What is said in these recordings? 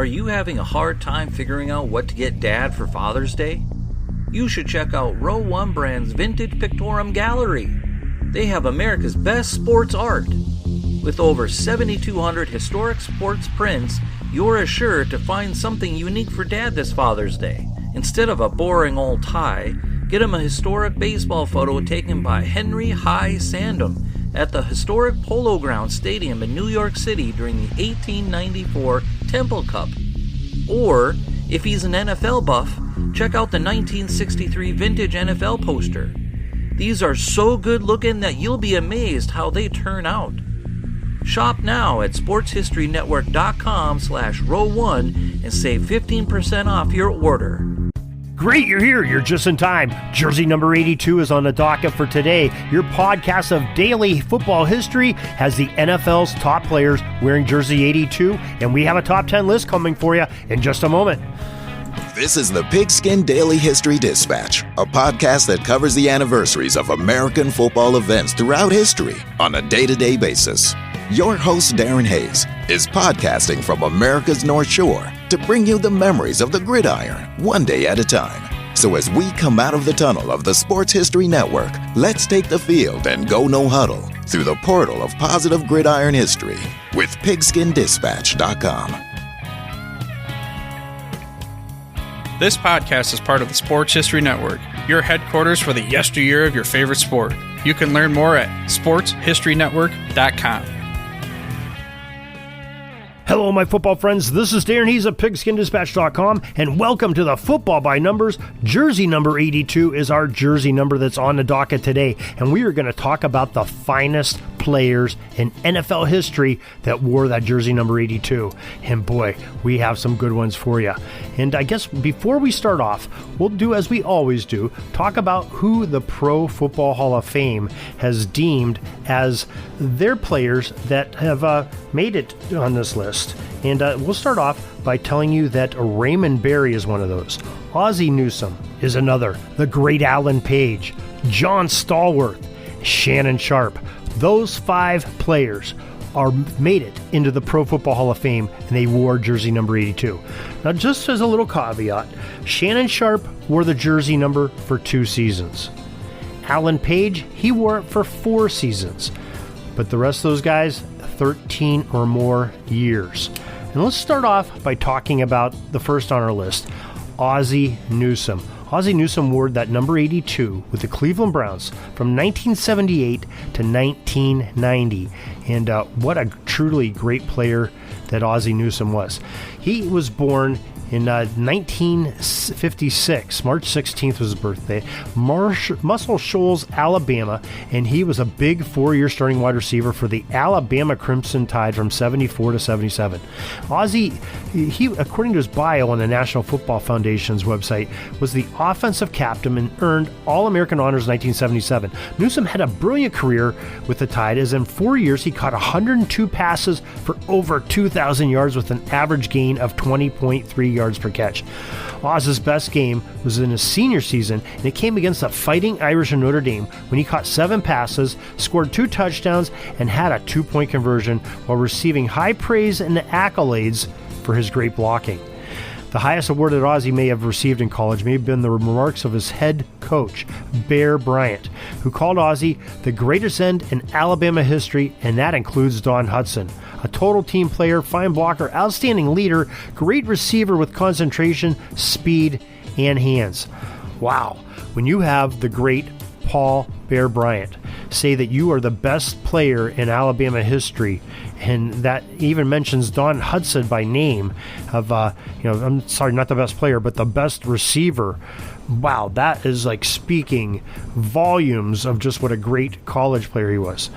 Are you having a hard time figuring out what to get Dad for Father's Day? You should check out Row 1 Brand's Vintage Pictorum Gallery. They have America's best sports art. With over 7,200 historic sports prints, you're assured to find something unique for Dad this Father's Day. Instead of a boring old tie, get him a historic baseball photo taken by Henry High Sandom at the historic Polo Grounds Stadium in New York City during the 1894 Temple Cup. Or, if he's an NFL buff, check out the 1963 vintage NFL poster. These are so good looking that you'll be amazed how they turn out. Shop now at sportshistorynetwork.com/row1 and save 15% off your order. Great, you're here. You're just in time. Jersey number 82 is on the docket for today. Your podcast of daily football history has the NFL's top players wearing jersey 82, and we have a top 10 list coming for you in just a moment. This is the Pigskin Daily History Dispatch, a podcast that covers the anniversaries of American football events throughout history on a day-to-day basis. Your host, Darren Hayes, is podcasting from America's North Shore to bring you the memories of the gridiron one day at a time. So as we come out of the tunnel of the Sports History Network, let's take the field and go no huddle through the portal of positive gridiron history with pigskindispatch.com. This podcast is part of the Sports History Network, your headquarters for the yesteryear of your favorite sport. You can learn more at sportshistorynetwork.com. Hello, my football friends. This is Darren Hayes of pigskindispatch.com, and welcome to the Football by Numbers. Jersey number 82 is our jersey number that's on the docket today, and we are going to talk about the finest players in NFL history that wore that jersey number 82. And boy, we have some good ones for you. And I guess before we start off, we'll do as we always do, talk about who the Pro Football Hall of Fame has deemed as their players that have made it on this list. And we'll start off by telling you that Raymond Berry is one of those. Ozzie Newsome is another. The great Alan Page, John Stallworth, Shannon Sharpe. Those five players made it into the Pro Football Hall of Fame, and they wore jersey number 82. Now, just as a little caveat, Shannon Sharpe wore the jersey number for 2 seasons. Alan Page, he wore it for 4 seasons. But the rest of those guys, 13 or more years. And let's start off by talking about the first on our list, Ozzie Newsome. Ozzie Newsome wore that number 82 with the Cleveland Browns from 1978 to 1990. And what a truly great player that Ozzie Newsome was. He was born in 1956, March 16th was his birthday, Muscle Shoals, Alabama, and he was a big 4-year starting wide receiver for the Alabama Crimson Tide from 74 to 77. Ozzie, he, according to his bio on the National Football Foundation's website, was the offensive captain and earned All-American honors in 1977. Newsome had a brilliant career with the Tide, as in 4 years he caught 102 passes for over 2,000 yards with an average gain of 20.3 yards per catch. Oz's best game was in his senior season, and it came against the Fighting Irish in Notre Dame when he caught 7 passes, scored 2 touchdowns, and had a 2-point conversion while receiving high praise and accolades for his great blocking. The highest award that Ozzie may have received in college may have been the remarks of his head coach, Bear Bryant, who called Ozzie the greatest end in Alabama history, and that includes Don Hudson. A total team player, fine blocker, outstanding leader, great receiver with concentration, speed, and hands. Wow. When you have the great Paul Bear Bryant say that you are the best player in Alabama history, and that even mentions Don Hudson by name of, I'm sorry, not the best player, but the best receiver. Wow, that is like speaking volumes of just what a great college player he was.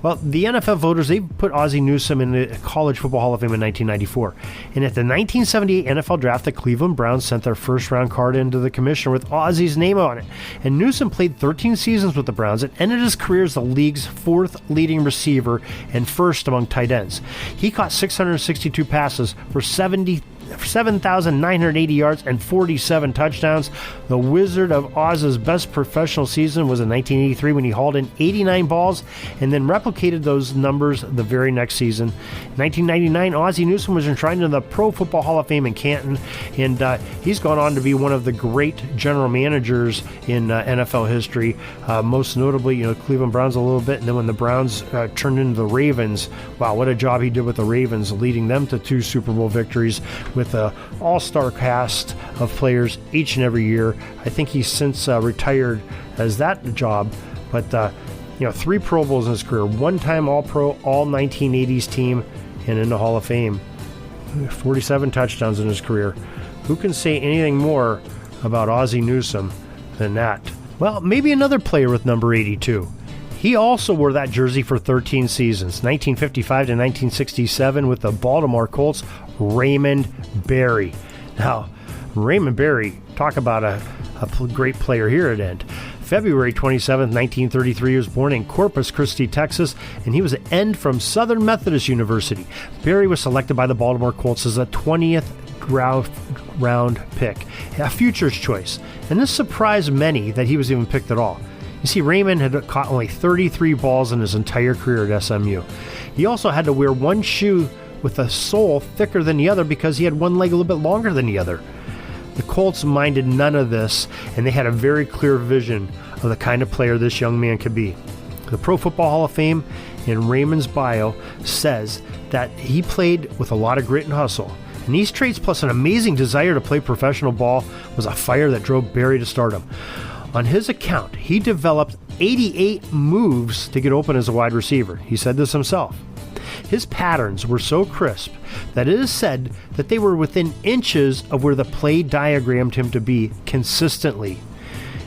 Well, the NFL voters, they put Ozzie Newsome in the College Football Hall of Fame in 1994. And at the 1978 NFL Draft, the Cleveland Browns sent their first-round card into the commissioner with Ozzie's name on it. And Newsome played 13 seasons with the Browns and ended his career as the league's 4th leading receiver and first among tight ends. He caught 662 passes for 73 7,980 yards and 47 touchdowns. The Wizard of Oz's best professional season was in 1983 when he hauled in 89 balls and then replicated those numbers the very next season. In 1999, Ozzie Newsome was enshrined in the Pro Football Hall of Fame in Canton, and he's gone on to be one of the great general managers in NFL history, most notably, Cleveland Browns a little bit, and then when the Browns turned into the Ravens, wow, what a job he did with the Ravens, leading them to 2 Super Bowl victories with an all-star cast of players each and every year. I think he's since retired as that job, but 3 Pro Bowls in his career, 1-time All-Pro, all 1980s team, and in the Hall of Fame. 47 touchdowns in his career. Who can say anything more about Ozzie Newsome than that? Well, maybe another player with number 82. He also wore that jersey for 13 seasons, 1955 to 1967 with the Baltimore Colts, Raymond Berry. Now, Raymond Berry, talk about a great player here at end. February 27, 1933, he was born in Corpus Christi, Texas, and he was an end from Southern Methodist University. Berry was selected by the Baltimore Colts as a 20th round pick, a future's choice, and this surprised many that he was even picked at all. You see, Raymond had caught only 33 balls in his entire career at SMU. He also had to wear one shoe with a sole thicker than the other because he had one leg a little bit longer than the other. The Colts minded none of this, and they had a very clear vision of the kind of player this young man could be. The Pro Football Hall of Fame in Raymond's bio says that he played with a lot of grit and hustle. And these traits plus an amazing desire to play professional ball was a fire that drove Berry to stardom. On his account, he developed 88 moves to get open as a wide receiver. He said this himself. His patterns were so crisp that it is said that they were within inches of where the play diagrammed him to be consistently.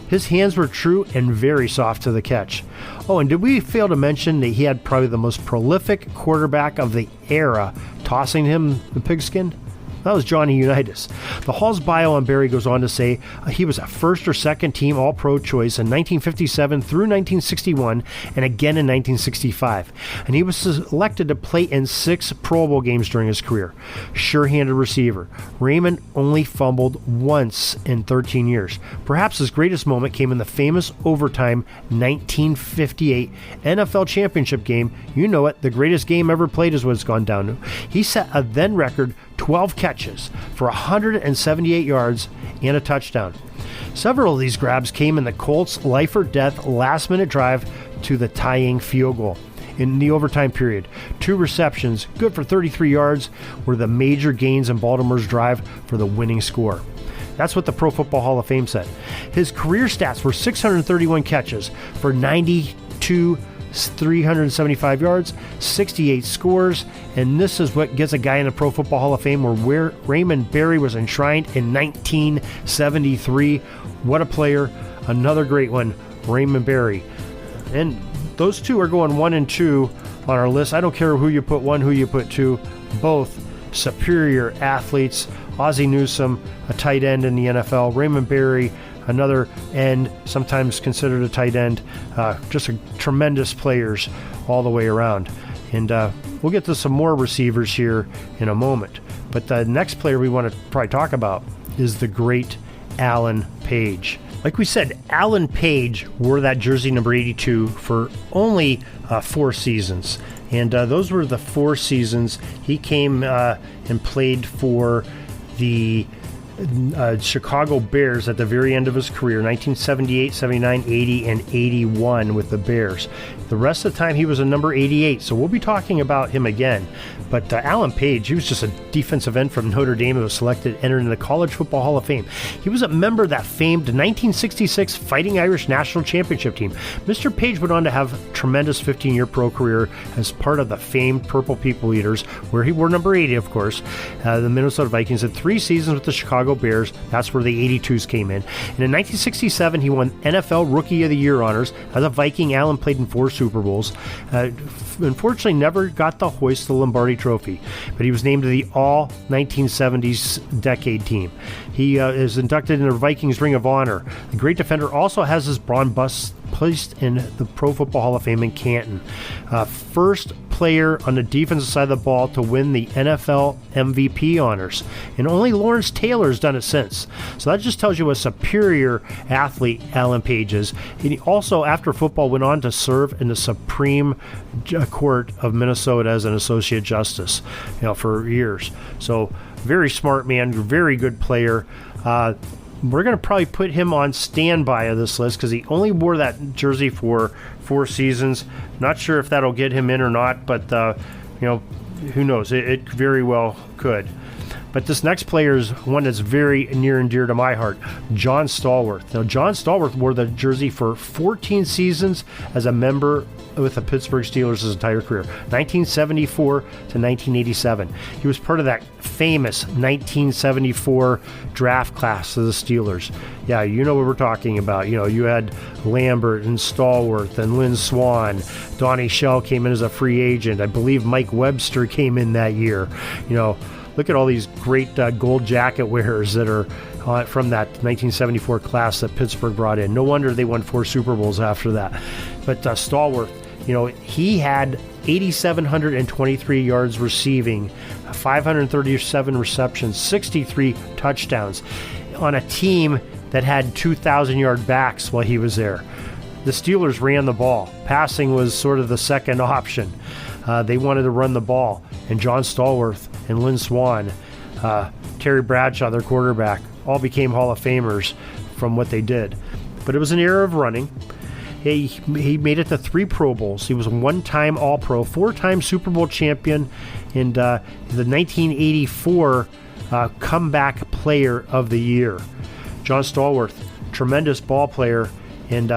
His hands were true and very soft to the catch. Oh, and did we fail to mention that he had probably the most prolific quarterback of the era tossing him the pigskin? That was Johnny Unitas. The Hall's bio on Berry goes on to say he was a first or second team All-Pro choice in 1957 through 1961 and again in 1965. And he was selected to play in 6 Pro Bowl games during his career. Sure-handed receiver. Raymond only fumbled once in 13 years. Perhaps his greatest moment came in the famous overtime 1958 NFL Championship game. You know it, the greatest game ever played is what it's gone down to. He set a then record 12 catches for 178 yards and a touchdown. Several of these grabs came in the Colts' life-or-death last-minute drive to the tying field goal. In the overtime period, 2 receptions, good for 33 yards, were the major gains in Baltimore's drive for the winning score. That's what the Pro Football Hall of Fame said. His career stats were 631 catches for 92 375 yards, 68 scores, and this is what gets a guy in the Pro Football Hall of Fame where Raymond Berry was enshrined in 1973. What a player. Another great one, Raymond Berry. And those two are going 1 and 2 on our list. I don't care who you put 1, who you put 2. Both superior athletes. Ozzie Newsome, a tight end in the NFL. Raymond Berry, another end, sometimes considered a tight end. Just tremendous players all the way around. And we'll get to some more receivers here in a moment. But the next player we want to probably talk about is the great Alan Page. Like we said, Alan Page wore that jersey number 82 for only 4 seasons. And those were the 4 seasons he came and played for the Chicago Bears at the very end of his career, 1978, 79, 80, and 81 with the Bears. The rest of the time he was a number 88, so we'll be talking about him again. But Alan Page, he was just a defensive end from Notre Dame who was selected, entered into the College Football Hall of Fame. He was a member of that famed 1966 Fighting Irish National Championship team. Mr. Page went on to have a tremendous 15-year pro career as part of the famed Purple People Eaters, where he wore number 80, of course. The Minnesota Vikings had 3 seasons with the Chicago Bears. That's where the 82s came in. And in 1967, he won NFL Rookie of the Year honors. As a Viking, Allen played in 4 Super Bowls. Unfortunately, never got to hoist the Lombardi Trophy, but he was named to the All-1970s Decade team. He is inducted into the Vikings Ring of Honor. The great defender also has his bronze bust placed in the Pro Football Hall of Fame in Canton. First player on the defensive side of the ball to win the NFL MVP honors. And only Lawrence Taylor's done it since. So that just tells you a superior athlete Alan Page is. He also, after football, went on to serve in the Supreme Court of Minnesota as an associate justice, for years. So very smart man, very good player. We're going to probably put him on standby of this list because he only wore that jersey for 4 seasons. Not sure if that'll get him in or not, but who knows? It very well could. But this next player is one that's very near and dear to my heart, John Stallworth. Now, John Stallworth wore the jersey for 14 seasons as a member with the Pittsburgh Steelers his entire career, 1974 to 1987. He was part of that famous 1974 draft class of the Steelers. Yeah, you know what we're talking about. You had Lambert and Stallworth and Lynn Swann. Donnie Shell came in as a free agent. I believe Mike Webster came in that year. Look at all these great gold jacket wearers that are from that 1974 class that Pittsburgh brought in. No wonder they won 4 Super Bowls after that. But Stallworth, he had 8,723 yards receiving, 537 receptions, 63 touchdowns on a team that had 2,000-yard backs while he was there. The Steelers ran the ball. Passing was sort of the second option. They wanted to run the ball. And John Stallworth and Lynn Swann, Terry Bradshaw, their quarterback, all became Hall of Famers from what they did. But it was an era of running. He made it to 3 Pro Bowls. He was a 1-time All-Pro, 4-time Super Bowl champion, and the 1984 Comeback Player of the Year. John Stallworth, tremendous ball player, and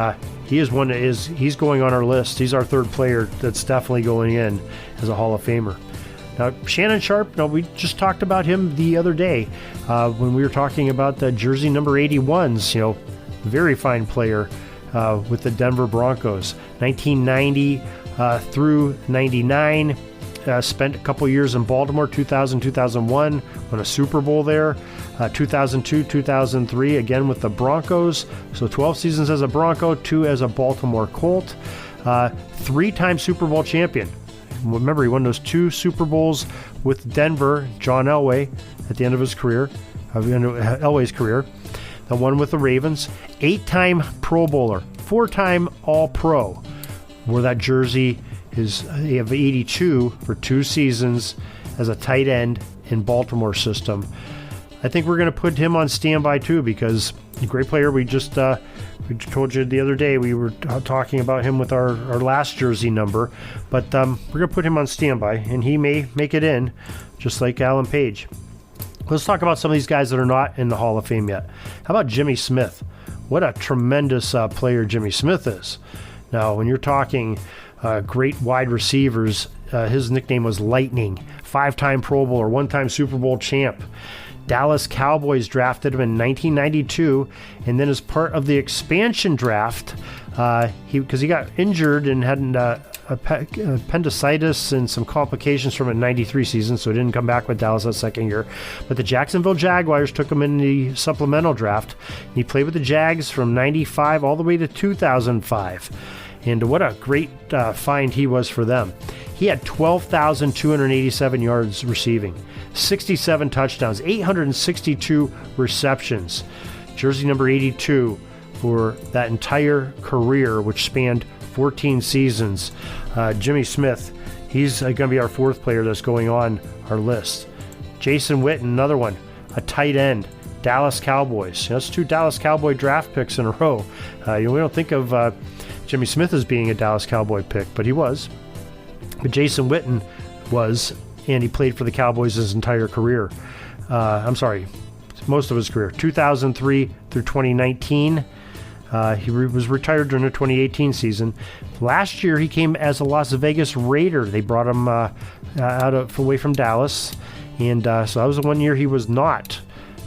he is one that he's going on our list. He's our 3rd player that's definitely going in as a Hall of Famer. Now, Shannon Sharpe, we just talked about him the other day when we were talking about the jersey number 81s. Very fine player with the Denver Broncos. 1990 through 99, spent a couple years in Baltimore, 2000, 2001, won a Super Bowl there. 2002, 2003, again with the Broncos. So 12 seasons as a Bronco, 2 as a Baltimore Colt. 3-time Super Bowl champion. Remember, he won those 2 Super Bowls with Denver, John Elway, at the end of his career, Elway's career. The one with the Ravens. 8-time Pro Bowler, 4-time All-Pro. Wore that jersey of 82 for 2 seasons as a tight end in Baltimore system. I think we're going to put him on standby too because a great player. We just we told you the other day we were talking about him with our last jersey number, but we're going to put him on standby, and he may make it in, just like Alan Page. Let's talk about some of these guys that are not in the Hall of Fame yet. How about Jimmy Smith? What a tremendous player Jimmy Smith is. Now, when you're talking great wide receivers, his nickname was Lightning. 5-time Pro Bowler, 1-time Super Bowl champ. Dallas Cowboys drafted him in 1992, and then as part of the expansion draft, because he got injured and had appendicitis and some complications from a 93 season, so he didn't come back with Dallas that second year. But the Jacksonville Jaguars took him in the supplemental draft. He played with the Jags from 95 all the way to 2005. And what a great find he was for them. He had 12,287 yards receiving, 67 touchdowns, 862 receptions. Jersey number 82 for that entire career, which spanned 14 seasons. Jimmy Smith, he's going to be our 4th player that's going on our list. Jason Witten, another one, a tight end, Dallas Cowboys. That's 2 Dallas Cowboy draft picks in a row. We don't think of Jimmy Smith as being a Dallas Cowboy pick, but he was. But Jason Witten was, and he played for the Cowboys his entire career. Most of his career. 2003 through 2019. He was retired during the 2018 season. Last year, he came as a Las Vegas Raider. They brought him away from Dallas, and so that was the one year he was not.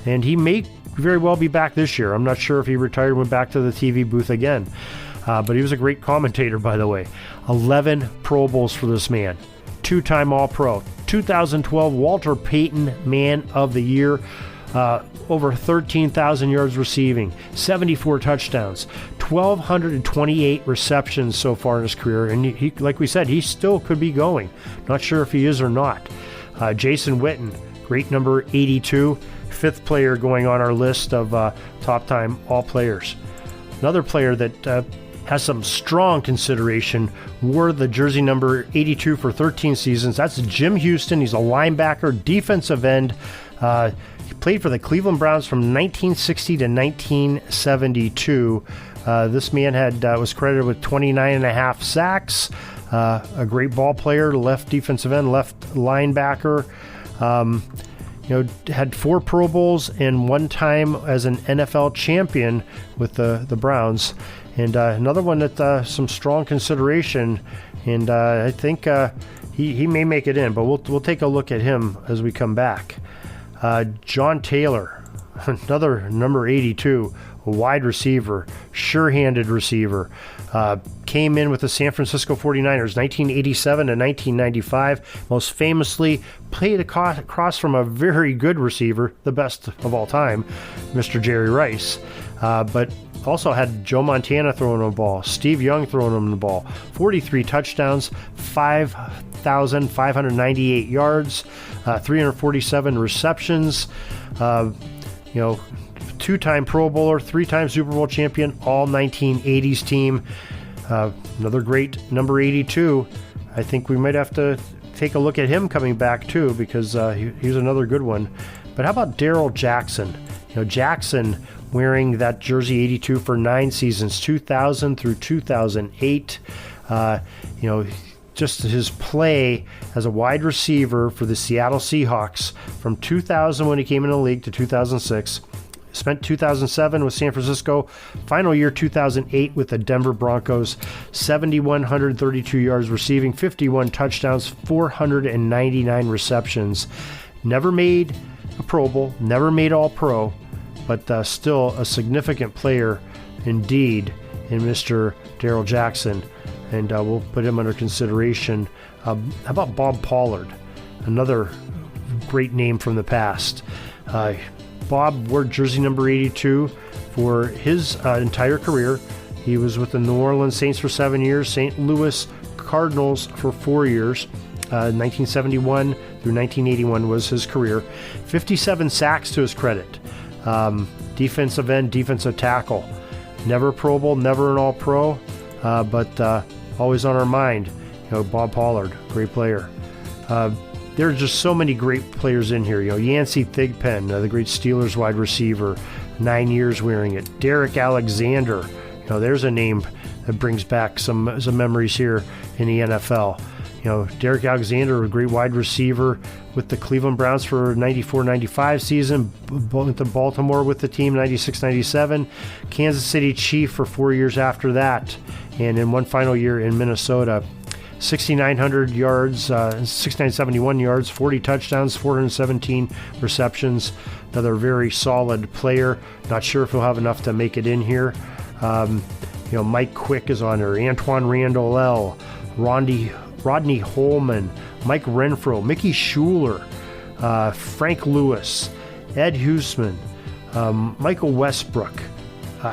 And he may very well be back this year. I'm not sure if he retired and went back to the TV booth again. But he was a great commentator, by the way. 11 Pro Bowls for this man. 2-time All-Pro. 2012 Walter Payton Man of the Year. over 13,000 yards receiving, 74 touchdowns, 1,228 receptions so far in his career. And he, like we said, he still could be going. Not sure if he is or not. Jason Witten, great number 82, fifth player going on our list of top-time all-players. Another player that has some strong consideration, wore the jersey number 82 for 13 seasons. That's Jim Houston. He's a linebacker, defensive end. He played for the Cleveland Browns from 1960 to 1972. This man was credited with 29.5 sacks. A great ball player, left defensive end, left linebacker. Had 4 Pro Bowls and 1 time as an NFL champion with the Browns. And another one that some strong consideration, and I think he may make it in, but we'll take a look at him as we come back. John Taylor, another number 82, a wide receiver, sure-handed receiver. Came in with the San Francisco 49ers 1987 to 1995. Most famously played across from a very good receiver, the best of all time, Mr. Jerry Rice. But also had Joe Montana throwing him the ball, Steve Young throwing him the ball. 43 touchdowns, 5,598 yards, 347 receptions. 2-time Pro Bowler, 3-time Super Bowl champion, all 1980s team. Another great number 82. I think we might have to take a look at him coming back too, because he's another good one. But how about Darrell Jackson? Jackson wearing that jersey 82 for 9 seasons, 2000 through 2008. Just his play as a wide receiver for the Seattle Seahawks from 2000 when he came in the league to 2006. Spent 2007 with San Francisco. Final year 2008 with the Denver Broncos. 7,132 yards receiving, 51 touchdowns, 499 receptions. Never made a Pro Bowl, never made All-Pro, but still a significant player indeed in Mr. Darrell Jackson. And we'll put him under consideration. How about Bob Pollard? Another great name from the past. Bob wore jersey number 82 for his entire career. He was with the New Orleans Saints for 7 years, St. Louis Cardinals for 4 years. 1971 through 1981 was his career. 57 sacks to his credit. Defensive end, defensive tackle. Never Pro Bowl, never an All-Pro, but always on our mind. Bob Pollard, great player. There are just so many great players in here. Yancey Thigpen, the great Steelers wide receiver, 9 years wearing it. Derek Alexander, there's a name that brings back some memories here in the NFL. Derek Alexander, a great wide receiver with the Cleveland Browns for 94-95 season, went to Baltimore with the team 96-97, Kansas City Chief for 4 years after that, and in one final year in Minnesota. 6,900 yards, 6,971 yards, 40 touchdowns, 417 receptions. Another very solid player. Not sure if he'll have enough to make it in here. Mike Quick is on there. Antoine Randall, Rodney Holman, Mike Renfro, Mickey Schuler, Frank Lewis, Ed Huesman, Michael Westbrook,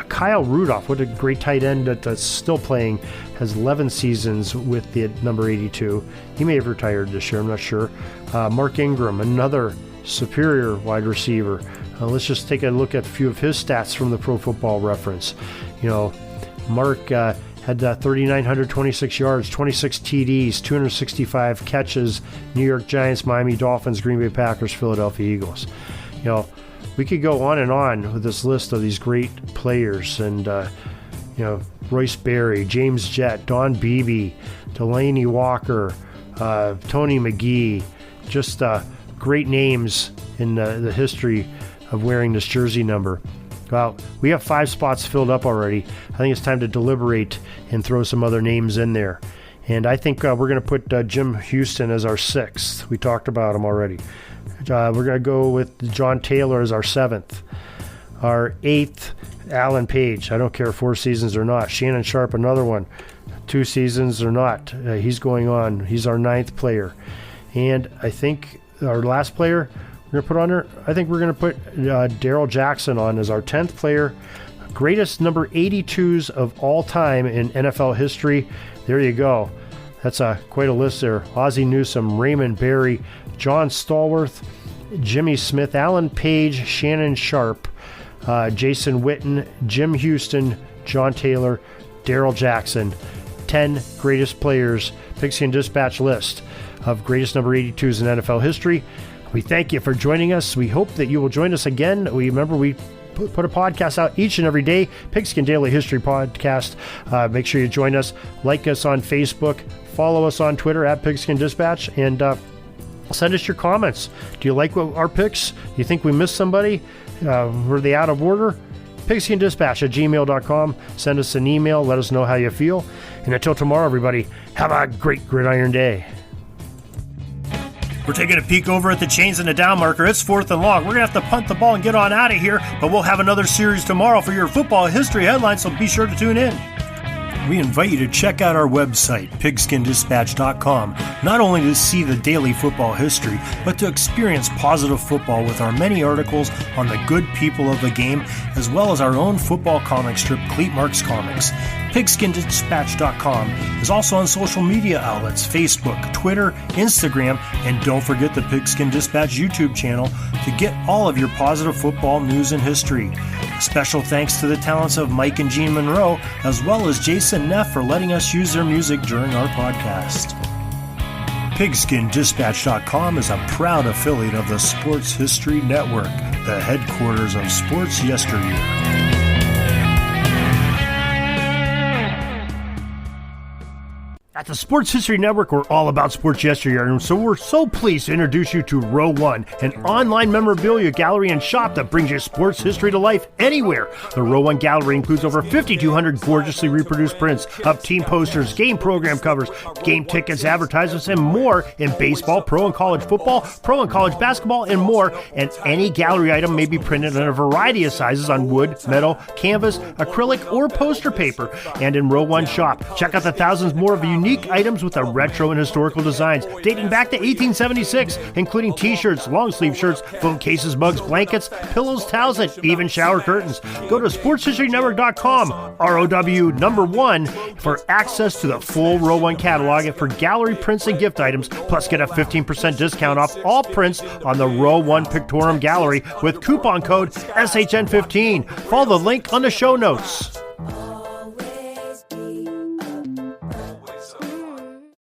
Kyle Rudolph, what a great tight end that's still playing, has 11 seasons with the number 82. He may have retired this year, I'm not sure. Mark Ingram, another superior wide receiver. Let's just take a look at a few of his stats from the Pro Football Reference. Mark had 3,926 yards, 26 TDs, 265 catches, New York Giants, Miami Dolphins, Green Bay Packers, Philadelphia Eagles. We could go on and on with this list of these great players, and Royce Berry, James Jett, Don Beebe, Delaney Walker, Tony McGee, just great names in the history of wearing this jersey number. Well, we have 5 spots filled up already. I think it's time to deliberate and throw some other names in there. And I think we're going to put Jim Houston as our 6th. We talked about him already. We're going to go with John Taylor as our 7th. Our 8th, Alan Page. I don't care 4 seasons or not. Shannon Sharp, another one. 2 seasons or not. He's going on. He's our 9th player. And I think our last player, We're going to put on there, I think we're going to put Daryl Jackson on as our 10th player. Greatest number 82s of all time in NFL history. There you go. That's quite a list there. Ozzie Newsome, Raymond Berry, John Stallworth, Jimmy Smith, Alan Page, Shannon Sharp, Jason Witten, Jim Houston, John Taylor, Daryl Jackson. 10 greatest players, Pigskin Dispatch list of greatest number 82s in NFL history. We thank you for joining us. We hope that you will join us again. We put a podcast out each and every day, Pigskin Daily History Podcast. Make sure you join us. Like us on Facebook. Follow us on Twitter at Pigskin Dispatch. And send us your comments. Do you like our picks? Do you think we missed somebody? Were they out of order? PigskinDispatch@gmail.com. Send us an email. Let us know how you feel. And until tomorrow, everybody, have a great gridiron day. We're taking a peek over at the chains and the down marker. It's 4th and long. We're going to have to punt the ball and get on out of here, but we'll have another series tomorrow for your football history headlines, so be sure to tune in. We invite you to check out our website, PigskinDispatch.com, not only to see the daily football history, but to experience positive football with our many articles on the good people of the game, as well as our own football comic strip, Cleat Marks Comics. PigskinDispatch.com is also on social media outlets, Facebook, Twitter, Instagram, and don't forget the Pigskin Dispatch YouTube channel to get all of your positive football news and history. Special thanks to the talents of Mike and Gene Monroe, as well as Jason Neff for letting us use their music during our podcast. PigskinDispatch.com is a proud affiliate of the Sports History Network, the headquarters of sports yesteryear. At the Sports History Network, we're all about sports yesteryear, and so we're so pleased to introduce you to Row One, an online memorabilia gallery and shop that brings your sports history to life anywhere. The Row One gallery includes over 5,200 gorgeously reproduced prints of team posters, game program covers, game tickets, advertisements, and more in baseball, pro and college football, pro and college basketball, and more. And any gallery item may be printed in a variety of sizes on wood, metal, canvas, acrylic, or poster paper. And in Row One shop, check out the thousands more of unique items with the retro and historical designs dating back to 1876, including t-shirts, long sleeve shirts, phone cases, mugs, blankets, pillows, towels, and even shower curtains. Go to sportshistorynetwork.com, ROW1, for access to the full Row One catalog and for gallery prints and gift items, plus get a 15% discount off all prints on the Row One Pictorium Gallery with coupon code SHN15. Follow the link on the show notes.